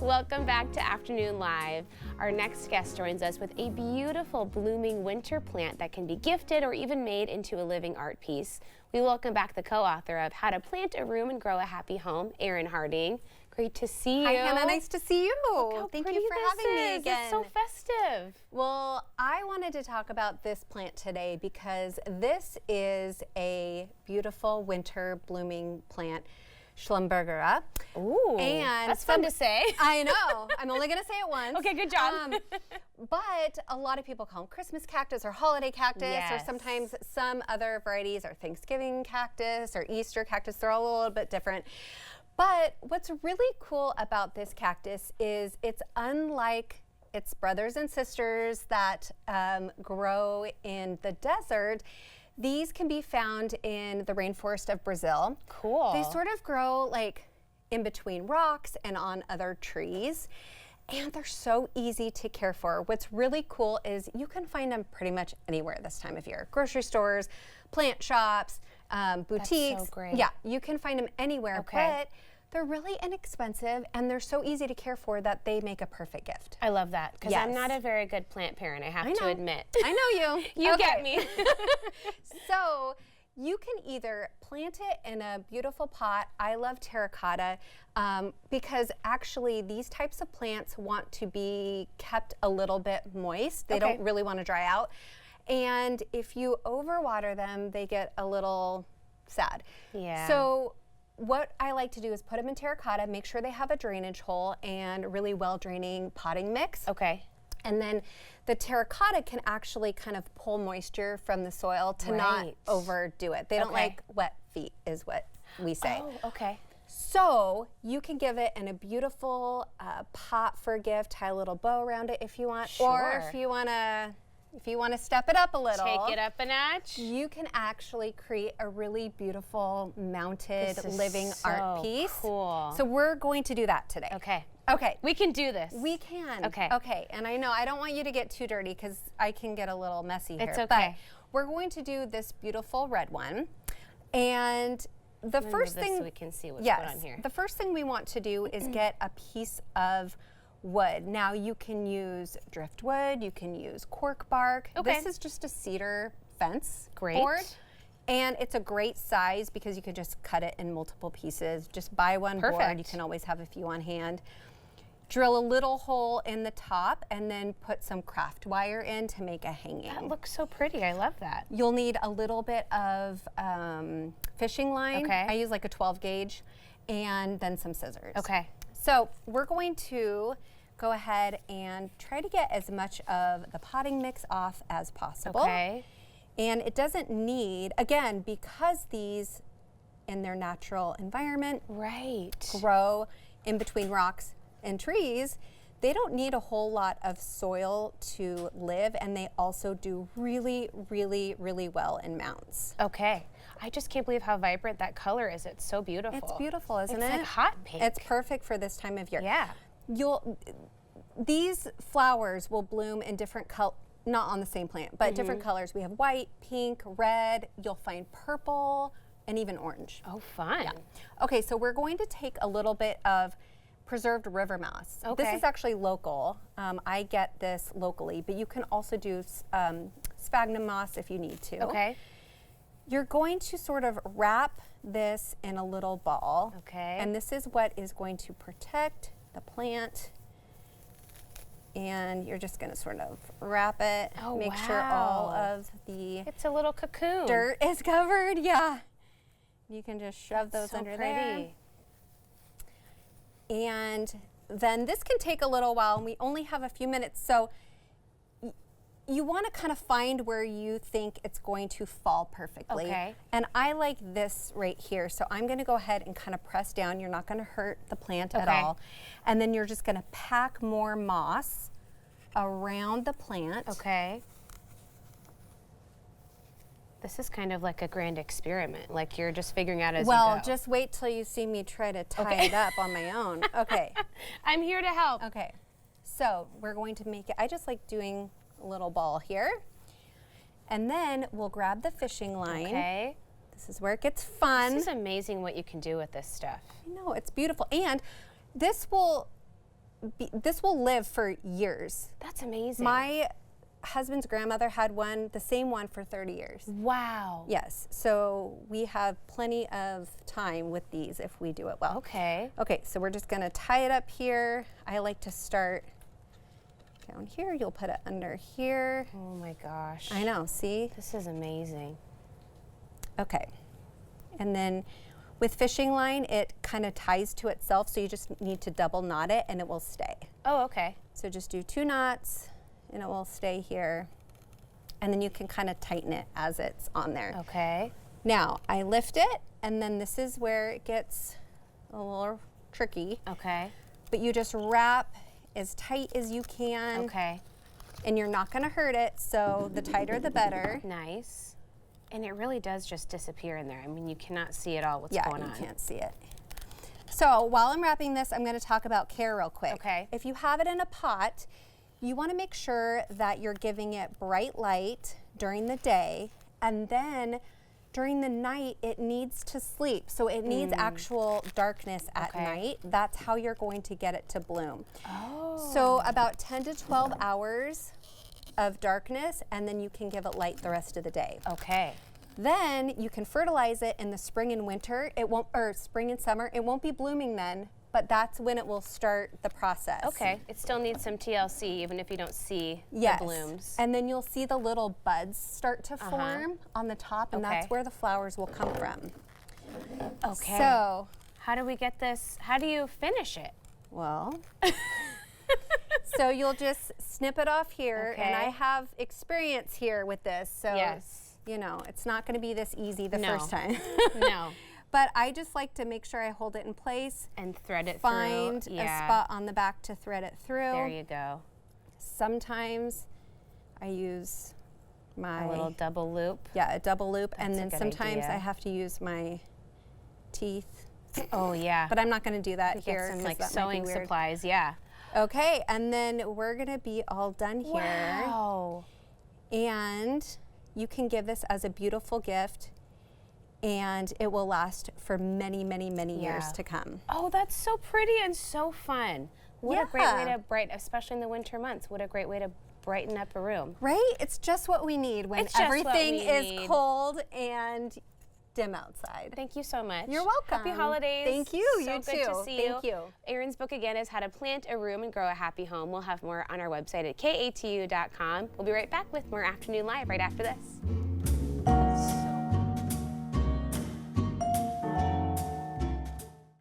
Welcome back to Afternoon Live. Our next guest joins us with a beautiful blooming winter plant that can be gifted or even made into a living art piece. We welcome back the co-author of How to Plant a Room and Grow a Happy Home, Erin Harding. Great to see you. Hi, Hannah. Nice to see you. Thank you for having me again. It's so festive. Well, I wanted to talk about this plant today because this is a beautiful winter blooming plant, Schlumbergera. Ooh, and that's fun to say. I know. I'm only going to say it once. Okay, good job. But a lot of people call them Christmas cactus or holiday cactus, yes. or sometimes some other varieties are Thanksgiving cactus or Easter cactus. They're all a little bit different. But what's really cool about this cactus is it's unlike its brothers and sisters that grow in the desert. These can be found in the rainforest of Brazil. Cool. They sort of grow like in between rocks and on other trees. And they're so easy to care for. What's really cool is you can find them pretty much anywhere this time of year. Grocery stores, plant shops, boutiques. That's so great. Yeah, you can find them anywhere. Okay. But they're really inexpensive and they're so easy to care for that they make a perfect gift. I love that because Yes. I'm not a very good plant parent, I have to admit. I know you. You Okay. get me. So you can either plant it in a beautiful pot. I love terracotta because actually these types of plants want to be kept a little bit moist. They don't really want to dry out. And if you overwater them, they get a little sad. Yeah. So what I like to do is put them in terracotta, make sure they have a drainage hole and really well draining potting mix. Okay. And then the terracotta can actually kind of pull moisture from the soil to not overdo it. They don't like wet feet is what we say. Oh, okay. So you can give it in a beautiful pot for a gift, tie a little bow around it if you want, or if you want to step it up a little. Take it up a notch. You can actually create a really beautiful mounted living art piece. Cool. So we're going to do that today. Okay. Okay. We can do this. We can. Okay. Okay. And I know I don't want you to get too dirty because I can get a little messy here. It's okay. But we're going to do this beautiful red one. And the first thing so we can see what's going on here. The first thing we want to do is get a piece of wood. Now you can use driftwood, you can use cork bark. Okay. This is just a cedar fence Great. board. And it's a great size because you can just cut it in multiple pieces. Just buy one board. You can always have a few on hand. Drill a little hole in the top and then put some craft wire in to make a hanging. That looks so pretty. I love that. You'll need a little bit of fishing line. Okay. I use like a 12 gauge and then some scissors. Okay. So we're going to go ahead and try to get as much of the potting mix off as possible. Okay. And it doesn't need, again, because these in their natural environment grow in between rocks and trees, they don't need a whole lot of soil to live, and they also do really, really, really well in mounds. Okay. I just can't believe how vibrant that color is. It's so beautiful. It's beautiful, isn't it? It's like hot pink. It's perfect for this time of year. Yeah. These flowers will bloom in different colors, not on the same plant, but different colors. We have white, pink, red. You'll find purple and even orange. Oh, fun. Yeah. Okay, so we're going to take a little bit of preserved river moss. Okay. This is actually local. I get this locally, but you can also do sphagnum moss if you need to. Okay. You're going to sort of wrap this in a little ball. Okay. And this is what is going to protect the plant. And you're just going to sort of wrap it. Oh, make sure all of the It's a little cocoon. dirt is covered. Yeah. You can just shove those under there. And then this can take a little while, and we only have a few minutes. So you want to kind of find where you think it's going to fall perfectly. Okay. And I like this right here. So I'm going to go ahead and kind of press down. You're not going to hurt the plant at all. And then you're just going to pack more moss around the plant. Okay. This is kind of like a grand experiment, like you're just figuring out as you go. Well, just wait till you see me try to tie it up on my own. Okay. I'm here to help. Okay. So we're going to make it, I just like doing a little ball here. And then we'll grab the fishing line. Okay. This is where it gets fun. This is amazing what you can do with this stuff. I know, it's beautiful. And this will this will live for years. That's amazing. My husband's grandmother had one, the same one, for 30 years. Wow. Yes, so we have plenty of time with these if we do it well. Okay. Okay, so we're just gonna tie it up here. I like to start down here. You'll put it under here. Oh my gosh. I know, see? This is amazing. Okay, and then with fishing line, it kind of ties to itself, so you just need to double knot it and it will stay. Oh, okay. So just do 2 knots and it will stay here. And then you can kind of tighten it as it's on there. Okay. Now, I lift it, and then this is where it gets a little tricky. Okay. But you just wrap as tight as you can. Okay. And you're not gonna hurt it, so the tighter the better. Nice. And it really does just disappear in there. I mean, you cannot see at all what's going on. Yeah, you can't see it. So while I'm wrapping this, I'm gonna talk about care real quick. Okay. If you have it in a pot, you wanna make sure that you're giving it bright light during the day, and then during the night, it needs to sleep. So it needs actual darkness at night. That's how you're going to get it to bloom. Oh. So about 10 to 12 hours of darkness, and then you can give it light the rest of the day. Okay. Then you can fertilize it in the spring and winter. It won't, or spring and summer. It won't be blooming then, but that's when it will start the process. Okay. It still needs some TLC, even if you don't see Yes. the blooms. And then you'll see the little buds start to form on the top, and that's where the flowers will come from. Okay. So, how do we get this? How do you finish it? well, so you'll just snip it off here, and I Okay. have experience here with this, so Yes. you know, it's not going to be this easy the No. first time. No. But I just like to make sure I hold it in place, And thread it find through. a spot on the back to thread it through. There you go. Sometimes I use my A little double loop. a double loop, and That's a then good sometimes idea. I have to use my teeth. Oh yeah. But I'm not going to do that Get here. some 'cause like that might be sewing weird. supplies. Yeah. Okay, and then we're going to be all done here. Wow. And you can give this as a beautiful gift, and it will last for many, many, many years Yeah. to come. Oh, that's so pretty and so fun. What a great way Yeah. to brighten, especially in the winter months. What a great way to brighten up a room. Right? It's just what we need when It's just what everything we is need. cold and dim outside. Thank you so much. You're welcome. Happy holidays. Thank you. So You good too. to see Thank you. Erin's book again is How to Plant a Room and Grow a Happy Home. We'll have more on our website at katu.com. We'll be right back with more Afternoon Live right after this.